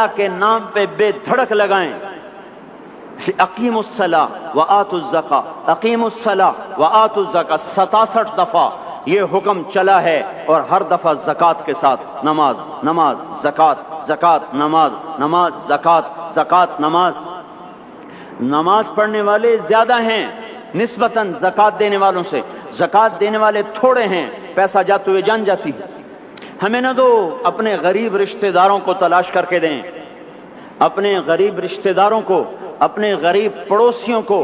اللہ کے نام پہ بے دھڑک لگائیں. اقیم الصلاۃ وآتوا الزکاۃ، اقیم الصلاۃ وآتوا الزکاۃ 67 دفعہ یہ حکم چلا ہے، اور ہر دفعہ زکوٰۃ کے ساتھ. نماز نماز زکوٰۃ زکوٰۃ نماز نماز زکوٰۃ زکوٰۃ نماز. نماز پڑھنے والے زیادہ ہیں نسبتاً زکوٰۃ دینے والوں سے، زکوٰۃ دینے والے تھوڑے ہیں، پیسہ جاتے ہوئے جان جاتی ہے. ہمیں نہ دو، اپنے غریب رشتہ داروں کو تلاش کر کے دیں، اپنے غریب رشتہ داروں کو، اپنے غریب پڑوسیوں کو.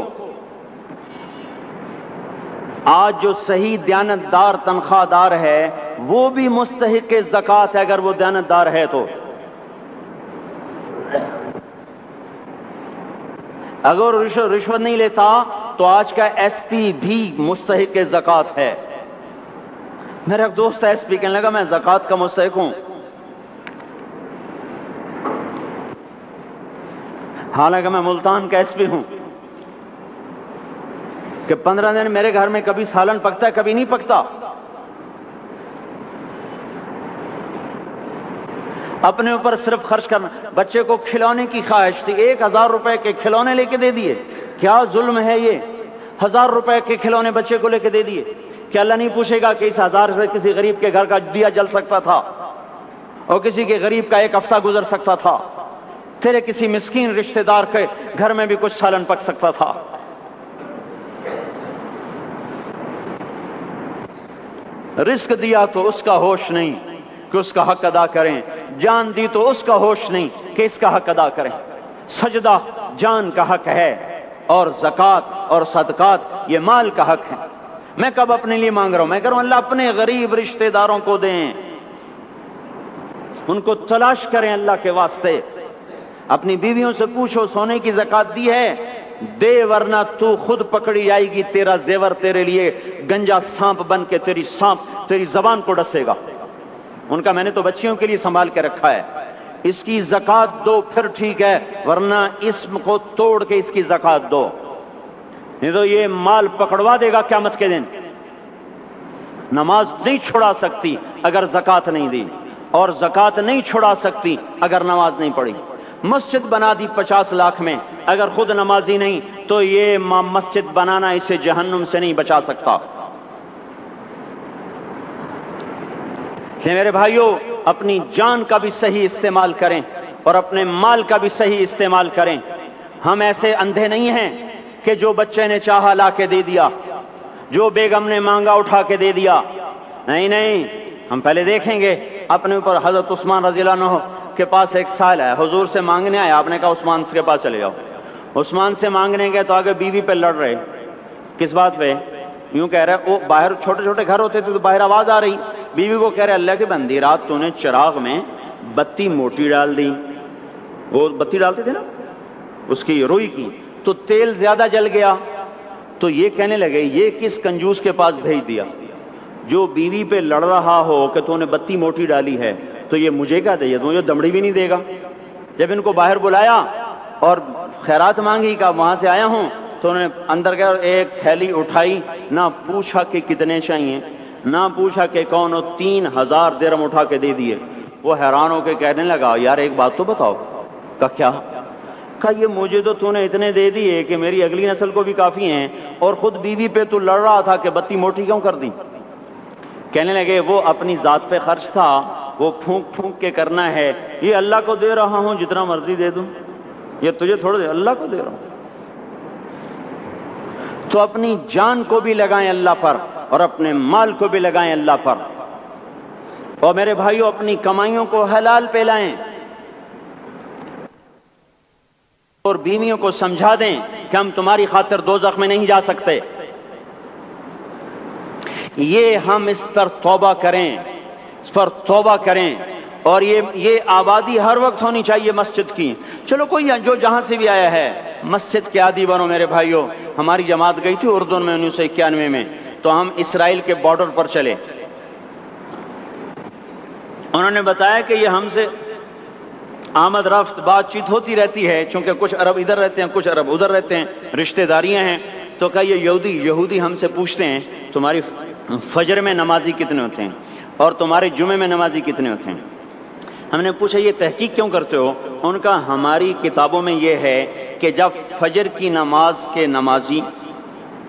آج جو صحیح دیانتدار تنخواہ دار ہے وہ بھی مستحق زکوٰۃ ہے اگر وہ دیانتدار ہے تو. اگر رشوت نہیں لیتا تو آج کا ایس پی بھی مستحق زکوٰۃ ہے. میرا ایک دوست ایس پی کہنے لگا میں زکوٰۃ کا مستحق ہوں، حالانکہ میں ملتان کا ایس پی ہوں، کہ 15 دن میرے گھر میں کبھی سالن پکتا ہے کبھی نہیں پکتا. اپنے اوپر صرف خرچ کرنا. بچے کو کھلونے کی خواہش تھی، 1000 روپے کے کھلونے لے کے دے دیے. کیا ظلم ہے یہ؟ 1000 روپے کے کھلونے بچے کو لے کے دے دیے. کہ اللہ نہیں پوچھے گا کہ اس 1000 سے کسی غریب کے گھر کا دیا جل سکتا تھا اور کسی کے غریب کا ایک ہفتہ گزر سکتا تھا، تیرے کسی مسکین رشتہ دار کے گھر میں بھی کچھ سالن پک سکتا تھا. رزق دیا تو اس کا ہوش نہیں کہ اس کا حق ادا کریں، جان دی تو اس کا ہوش نہیں کہ اس کا حق ادا کریں. سجدہ جان کا حق ہے، اور زکوٰۃ اور صدقات یہ مال کا حق ہے. میں کب اپنے لیے مانگ رہا ہوں؟ میں کہہ رہا ہوں اللہ اپنے غریب رشتہ داروں کو دیں، ان کو تلاش کریں اللہ کے واسطے. اپنی بیویوں سے پوچھو سونے کی زکوٰۃ دی ہے؟ دے، ورنہ تو خود پکڑی جائے گی، تیرا زیور تیرے لیے گنجا سانپ بن کے تیری زبان کو ڈسے گا. ان کا میں نے تو بچیوں کے لیے سنبھال کے رکھا ہے. اس کی زکوٰۃ دو پھر ٹھیک ہے، ورنہ اسم کو توڑ کے اس کی زکوٰۃ دو، نہیں تو یہ مال پکڑوا دے گا قیامت کے دن. نماز نہیں چھڑا سکتی اگر زکوٰۃ نہیں دی، اور زکوٰۃ نہیں چھڑا سکتی اگر نماز نہیں پڑھی. مسجد بنا دی 50 لاکھ میں، اگر خود نمازی نہیں تو یہ مسجد بنانا اسے جہنم سے نہیں بچا سکتا. میرے بھائیوں، اپنی جان کا بھی صحیح استعمال کریں اور اپنے مال کا بھی صحیح استعمال کریں. ہم ایسے اندھے نہیں ہیں کہ جو بچے نے چاہا لا کے دے دیا، جو بیگم نے مانگا اٹھا کے دے دیا. نہیں نہیں، ہم پہلے دیکھیں گے. اپنے اوپر حضرت عثمان رضی اللہ عنہ کے پاس ایک سائل ہے، حضور سے مانگنے آیا. آپ نے کہا عثمان کے پاس چلے جاؤ. عثمان سے مانگنے گئے تو آگے بیوی پہ لڑ رہے. کس بات پہ؟ یوں کہہ رہے، وہ باہر چھوٹے چھوٹے گھر ہوتے تھے تو باہر آواز آ رہی. بیوی کو کہہ رہے اللہ کے بندی، رات تو نے چراغ میں بتی موٹی ڈال دی. وہ بتی ڈالتے تھے نا اس کی روئی کی، تو تیل زیادہ جل گیا. تو یہ کہنے لگے یہ کس کنجوس کے پاس بھیج دیا؟ جو بیوی پہ لڑ رہا ہو کہ تو نے بتی موٹی ڈالی ہے تو یہ مجھے کیا دے؟ تو یہ دمڑی بھی نہیں دے گا. جب ان کو باہر بلایا اور خیرات مانگی کہ وہاں سے آیا ہوں، تو انہوں نے اندر گیا اور ایک تھیلی اٹھائی. نہ پوچھا کہ کتنے چاہیے، نہ پوچھا کہ کون، 3000 درہم اٹھا کے دے دیے. وہ حیران ہو کے کہنے لگا یار ایک بات تو بتاؤ. کہا کیا؟ کہا یہ مجھے تو نے اتنے دے دیے کہ میری اگلی نسل کو بھی کافی ہیں، اور خود بیوی پہ تو لڑ رہا تھا کہ بتی موٹی کیوں کر دی. کہنے لگے وہ اپنی ذات پہ خرچ تھا، وہ پھونک پھونک کے کرنا ہے. یہ اللہ کو دے رہا ہوں جتنا مرضی دے دوں، یہ تجھے تھوڑا دے، اللہ کو دے رہا ہوں. تو اپنی جان کو بھی لگائیں اللہ پر اور اپنے مال کو بھی لگائیں اللہ پر. اور میرے بھائیوں اپنی کمائیوں کو حلال پہ لائیں اور بیویوں کو سمجھا دیں کہ ہم تمہاری خاطر دوزخ میں نہیں جا سکتے. یہ ہم اس پر توبہ کریں، اس پر توبہ کریں. اور یہ آبادی ہر وقت ہونی چاہیے مسجد کی. چلو کوئی جو جہاں سے بھی آیا ہے مسجد کے عادی بنو میرے بھائیوں. ہماری جماعت گئی تھی اردن میں 1991 میں، تو ہم اسرائیل کے بارڈر پر چلے. انہوں نے بتایا کہ یہ ہم سے آمد رفت بات چیت ہوتی رہتی ہے، چونکہ کچھ عرب ادھر رہتے ہیں کچھ عرب ادھر رہتے ہیں، رشتہ داریاں ہیں. تو کہا یہ یہودی ہم سے پوچھتے ہیں تمہاری فجر میں نمازی کتنے ہوتے ہیں اور تمہارے جمعے میں نمازی کتنے ہوتے ہیں. ہم نے پوچھا یہ تحقیق کیوں کرتے ہو؟ ان کا ہماری کتابوں میں یہ ہے کہ جب فجر کی نماز کے نمازی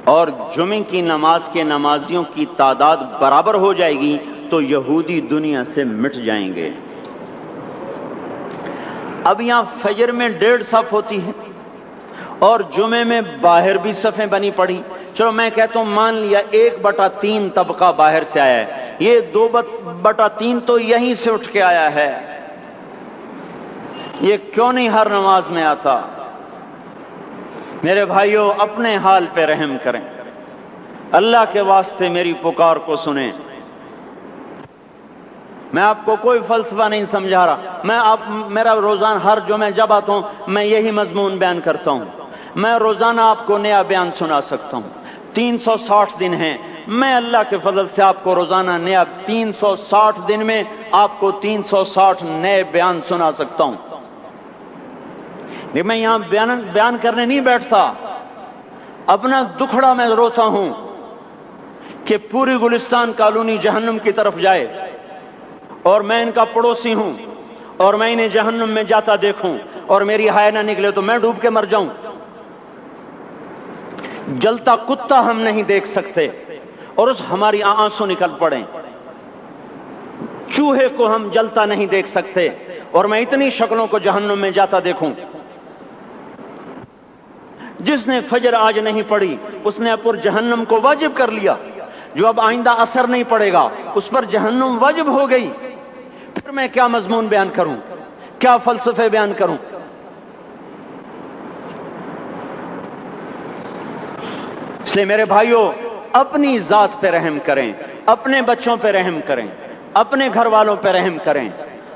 اور جمعے کی نماز کے نمازیوں کی تعداد برابر ہو جائے گی تو یہودی دنیا سے مٹ جائیں گے۔ اب یہاں فجر میں 1.5 صف ہوتی ہے اور جمعے میں باہر بھی صفیں بنی پڑی، چلو میں کہتا ہوں مان لیا 1/3 طبقہ باہر سے آیا ہے، یہ 2/3 تو یہیں سے اٹھ کے آیا ہے، یہ کیوں نہیں ہر نماز میں آتا؟ میرے بھائیوں اپنے حال پہ رحم کریں، اللہ کے واسطے میری پکار کو سنیں۔ میں آپ کو کوئی فلسفہ نہیں سمجھا رہا، میرا روزانہ ہر جمعہ جب آتا ہوں میں یہی مضمون بیان کرتا ہوں، میں روزانہ آپ کو نیا بیان سنا سکتا ہوں۔ 360 دن ہیں، میں اللہ کے فضل سے آپ کو روزانہ نیا 360 دن میں آپ کو 360 نئے بیان سنا سکتا ہوں۔ میں یہاں بیان کرنے نہیں بیٹھتا، اپنا دکھڑا میں روتا ہوں کہ پوری گلستان کالونی جہنم کی طرف جائے اور میں ان کا پڑوسی ہوں اور میں انہیں جہنم میں جاتا دیکھوں اور میری ہائے نہ نکلے تو میں ڈوب کے مر جاؤں۔ جلتا کتا ہم نہیں دیکھ سکتے اور اس ہماری آنسو نکل پڑیں، چوہے کو ہم جلتا نہیں دیکھ سکتے اور میں اتنی شکلوں کو جہنم میں جاتا دیکھوں۔ جس نے فجر آج نہیں پڑھی اس نے پر جہنم کو واجب کر لیا، جو اب آئندہ اثر نہیں پڑے گا اس پر جہنم واجب ہو گئی، پھر میں کیا مضمون بیان کروں، کیا فلسفے بیان کروں؟ اس لیے میرے بھائیوں اپنی ذات پہ رحم کریں، اپنے بچوں پہ رحم کریں، اپنے گھر والوں پہ رحم کریں،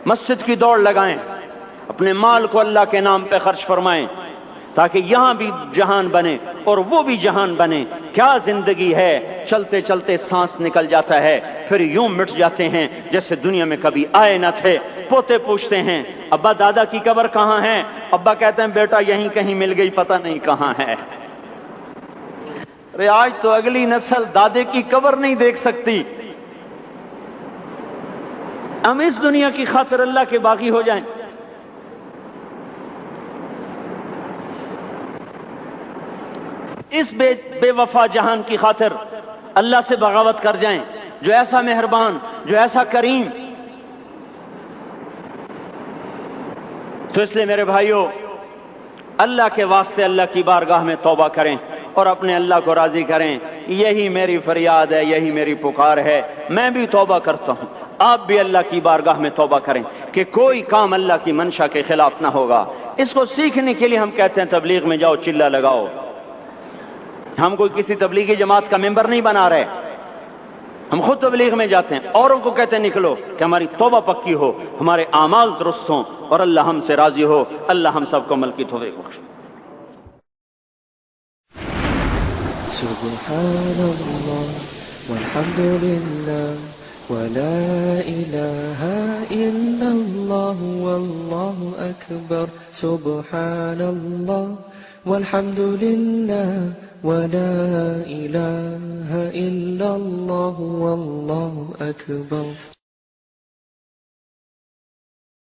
مسجد کی دوڑ لگائیں، اپنے مال کو اللہ کے نام پہ خرچ فرمائیں تاکہ یہاں بھی جہان بنے اور وہ بھی جہان بنے۔ کیا زندگی ہے، چلتے چلتے سانس نکل جاتا ہے پھر یوں مٹ جاتے ہیں جیسے دنیا میں کبھی آئے نہ تھے۔ پوتے پوچھتے ہیں ابا دادا کی قبر کہاں ہے؟ ابا کہتے ہیں بیٹا یہیں کہیں مل گئی، پتہ نہیں کہاں ہے۔ ارے آج تو اگلی نسل دادے کی قبر نہیں دیکھ سکتی، ہم اس دنیا کی خاطر اللہ کے باغی ہو جائیں۔ اس بے وفا جہان کی خاطر اللہ سے بغاوت کر جائیں جو ایسا مہربان، جو ایسا کریم۔ تو اس لیے میرے بھائیوں اللہ کے واسطے اللہ کی بارگاہ میں توبہ کریں اور اپنے اللہ کو راضی کریں، یہی میری فریاد ہے، یہی میری پکار ہے۔ میں بھی توبہ کرتا ہوں، آپ بھی اللہ کی بارگاہ میں توبہ کریں کہ کوئی کام اللہ کی منشا کے خلاف نہ ہوگا۔ اس کو سیکھنے کے لیے ہم کہتے ہیں تبلیغ میں جاؤ چلہ لگاؤ، ہم کوئی کسی تبلیغی جماعت کا ممبر نہیں بنا رہے، ہم خود تبلیغ میں جاتے ہیں، اوروں کو کہتے ہیں نکلو کہ ہماری توبہ پکی ہو، ہمارے اعمال درست ہوں اور اللہ ہم سے راضی ہو۔ اللہ ہم سب کو عمل کی توفیق بخشے۔ سبحان اللہ والحمد للہ ولا الہ الا اللہ واللہ اکبر۔ سبحان اللہ والحمد للہ ولا الہ الا اللہ واللہ اکبر۔